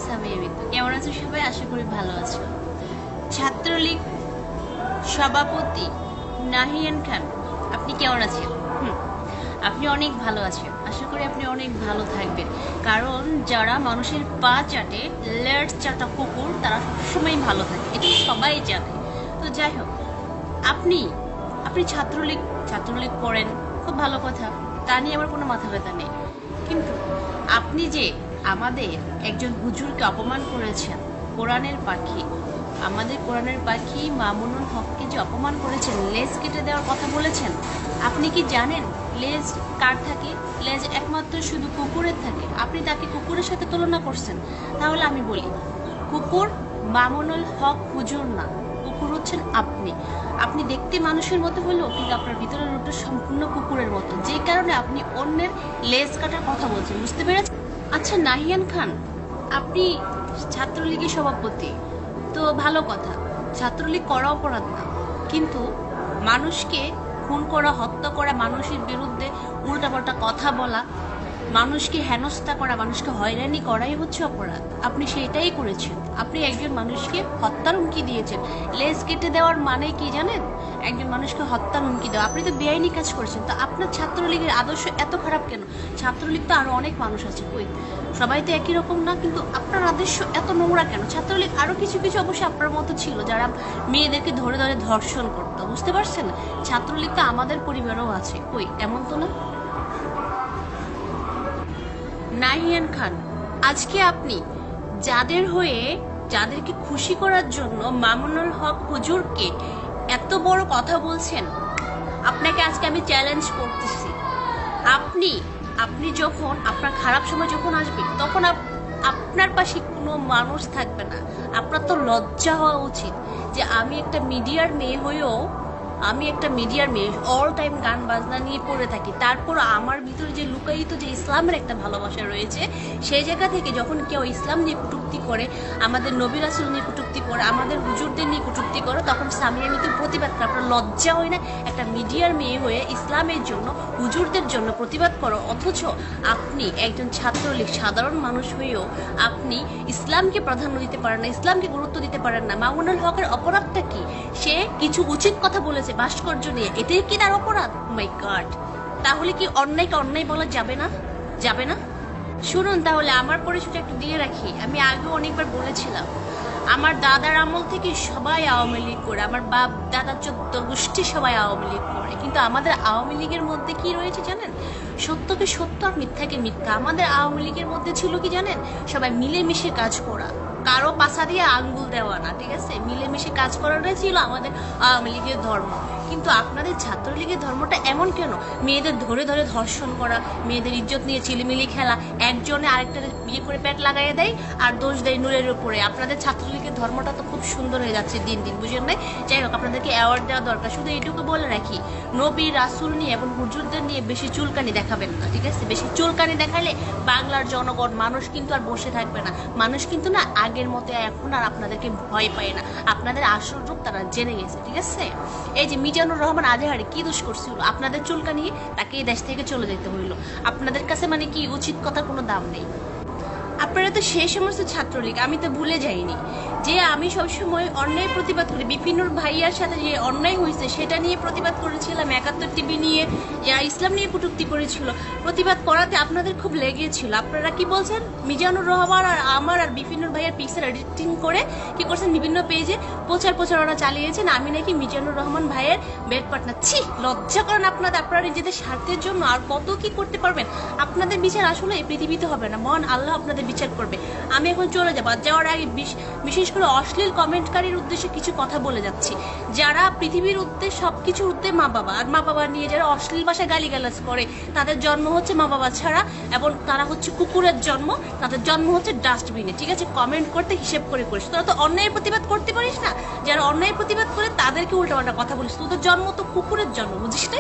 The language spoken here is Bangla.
সামিয়া মিতু। কেমন আছো সবাই? আশা করি ভালো আছো। ছাত্রলীগ সভাপতি নাহিয়ান খান, আপনি কেমন আছেন? আপনি অনেক ভালো আছেন। আশা করি আপনি অনেক ভালো থাকবেন, কারণ যারা মানুষের পা চাটে, লেজ চাটা কুকুর, তারা সবসময় ভালো থাকে, এটা সবাই জানে। তো যাই হোক, আপনি আপনি ছাত্রলীগ ছাত্রলীগ করেন, খুব ভালো কথা, তা নিয়ে আমার কোনো মাথা ব্যথা নেই। কিন্তু আপনি যে আমাদের একজন হুজুরকে অপমান করেছেন, কোরআনের পাখি, আমাদের কোরআনের পাখি মামুনুল হককে যে অপমান করেছেন, লেজ কেটে দেওয়ার কথা বলেছেন, আপনি কি জানেন লেজ কার থাকে? লেজ একমাত্র শুধু কুকুরের থাকে। আপনি তাকে কুকুরের সাথে তুলনা করছেন। তাহলে আমি বলি, কুকুর মামুনুল হক হুজুর না, কুকুর হচ্ছেন আপনি। আপনি দেখতে মানুষের মতো হলেও কিন্তু আপনার ভিতরের রূপটা সম্পূর্ণ কুকুরের মতো, যে কারণে আপনি অন্যের লেজ কাটার কথা বলছেন। বুঝতে পেরেছেন? আচ্ছা নাহিয়ান খান, আপনি ছাত্রলীগের সভাপতি, তো ভালো কথা, ছাত্রলীগ করা অপরাধ না, কিন্তু মানুষকে খুন করা, হত্যা করা, মানুষের বিরুদ্ধে উল্টাপাল্টা কথা বলা, মানুষকে হেনস্থা করা, মানুষকে হয়রানি করাই হচ্ছে অপরাধ। আপনি সেটাই করেছেন। আপনি একজন মানুষকে হত্যার হুমকি দিয়েছেন। লেজ কেটে দেওয়ার মানে কি জানেন? একজন মানুষকে হত্যার হুমকি দেওয়া। আপনি তো বেআইনি কাজ করেছেন। তো আপনার ছাত্রলীগের আদর্শ এত খারাপ কেন? ছাত্রলীগ তো আরো অনেক মানুষ আছে, কই সবাই তো একই রকম না, কিন্তু আপনার আদর্শ এত নোংরা কেন? ছাত্রলীগ আরো কিছু কিছু অবশ্যই আপনার মতো ছিল, যারা মেয়েদেরকে ধরে ধরে ধর্ষণ করতো, বুঝতে পারছেন? ছাত্রলীগ তো আমাদের পরিবারও আছে, কই এমন তো না। নাহিয়ান খান, আজকে আপনি যাদের হয়ে, যাদেরকে খুশি করার জন্য মামুনুল হক হুজুরকে এত বড় কথা বলছেন, আপনাকে আজকে আমি চ্যালেঞ্জ করতেছি। আপনি আপনি যখন আপনার খারাপ সময় যখন আসবে, তখন আপনার পাশে কোনো মানুষ থাকবে না। আপনার তো লজ্জা হওয়া উচিত যে আমি একটা মিডিয়ার মেয়ে অল টাইম গান বাজনা নিয়ে পড়ে থাকি, তারপর আমার ভিতরে যে লুকায়িত যে ইসলামের একটা ভালোবাসা রয়েছে, সেই জায়গা থেকে যখন কেউ ইসলাম নিয়ে কটূক্তি করে, আমাদের নবী রাসূল নিয়ে কটূক্তি করে, আমাদের হুজুরদের নিয়ে কটূক্তি করে, তখন সামিয়া মিতুর প্রতিবাদ করে। আপনার লজ্জা হয় না একটা মিডিয়ার মেয়ে হয়ে ইসলামের জন্য, হুজুরদের জন্য প্রতিবাদ করো? অথচ আপনি একজন ছাত্রলীগ সাধারণ মানুষ হয়েও আপনি ইসলামকে প্রাধান্য দিতে পারেন না, ইসলামকে গুরুত্ব দিতে পারেন না। মামুনুল হকের অপরাধটা কি? সে কিছু উচিত কথা বলেছে ভাস্কর্য নিয়ে, এটাই কি তার অপরাধ? মাই গড, তাহলে কি অন্যায়কে অন্যায় বলা যাবে না? যাবে না? শুনুন, তাহলে আমার পরিচয়টা একটু দিয়ে রাখি। আমি আগেও অনেকবার বলেছিলাম, আমার দাদার আমল থেকে সবাই আওয়ামী লীগ করে, আমার বাপ দাদা 14 গোষ্ঠী সবাই আওয়ামী লীগ করে, কিন্তু আমাদের আওয়ামী লীগের মধ্যে কি রয়েছে জানেন? সত্যকে সত্য আর মিথ্যাকে মিথ্যা। আমাদের আওয়ামী লীগের মধ্যে ছিল কি জানেন? সবাই মিলেমিশে কাজ করা, কারো পাশা দিয়ে আঙ্গুল দেওয়া না, ঠিক আছে? মিলেমিশে কাজ করাটাই ছিল আমাদের আওয়ামী লীগের ধর্ম। কিন্তু আপনাদের ছাত্রলীগের ধর্মটা এমন কেন? মেয়েদের ধরে ধরে ধর্ষণ করা, মেয়েদের ইজ্জত নিয়ে চিলিমিলি খেলা, একজনে আরেকটা বিয়ে করে পেট লাগাইয়ে দেয় আর দোষ দেয় নূরের উপরে। আপনাদের ছাত্রলীগের ধর্মটা তো খুব সুন্দর হয়ে যাচ্ছে দিন দিন, বুঝেন নাই? যাই হোক, আপনাদেরকে অ্যাওয়ার্ড দেওয়া দরকার। শুধু এইটুকু বলে রাখি, নবী রাসূল নিয়ে এবং হুজুরদের নিয়ে বেশি চুলকানি দেখাবেন না, ঠিক আছে? বেশি চুলকানি দেখালে বাংলার জনগণ, মানুষ কিন্তু আর বসে থাকবে না। মানুষ কিন্তু না আগের মতো এখন আর আপনাদেরকে ভয় পায় না। আপনাদের আসল রূপ তারা জেনে গেছে, ঠিক আছে? এই যে মিজানুর রহমান আজহারি কি দোষ করছিল? আপনাদের চুলকানি, তাকে এই দেশ থেকে চলে যেতে হইল। আপনাদের কাছে মানে কি উচিত কথার কোনো দাম নেই? আপনারা তো সেই সমস্ত ছাত্রলীগ, আমি তো ভুলে যাইনি যে আমি সবসময় অন্যায় প্রতিবাদ করি। বিপিনুর ভাইয়ার সাথে যে অন্যায় হয়েছে সেটা নিয়ে প্রতিবাদ করেছিলাম, 71 টিভি নিয়ে ইসলাম নিয়ে কটূক্তি করেছিল, প্রতিবাদ করাতে আপনাদের খুব লেগেছিল। আপনারা কি বলছেন? মিজানুর রহমান আর আমার আর বিপিনুর ভাইয়ার পিকচার এডিটিং করে কি করছেন? বিভিন্ন পেজে প্রচারণা চালিয়েছেন আমি নাকি মিজানুর রহমান ভাইয়ের বেড পার্টনার। ছি, লজ্জা করেন আপনাদের। আপনারা নিজেদের স্বার্থের জন্য আর কত কি করতে পারবেন? আপনাদের বিচার আসলে এই পৃথিবীতে হবে না, মহান আল্লাহ আপনাদের বিচার করবে। আমি এখন চলে যাবো। যাওয়ার আগে বিশেষ করে অশ্লীল কমেন্টকারীর উদ্দেশ্যে কিছু কথা বলে যাচ্ছি। যারা পৃথিবীর উদ্দেশ্যে সবকিছুর উদ্দেশ্যে মা বাবা, আর মা বাবা নিয়ে যারা অশ্লীল ভাষায় গালিগালাজ করে, তাদের জন্ম হচ্ছে মা বাবা ছাড়া, এবং তারা হচ্ছে কুকুরের জন্ম, তাদের জন্ম হচ্ছে ডাস্টবিনে, ঠিক আছে? কমেন্ট করতে হিসেব করে করিস। তোরা তো অন্যায় প্রতিবাদ করতে পারিস না, যারা অন্যায় প্রতিবাদ করে তাদেরকে উল্টাপাল্টা কথা বলিস। তোদের জন্ম তো কুকুরের জন্ম, বুঝিস না?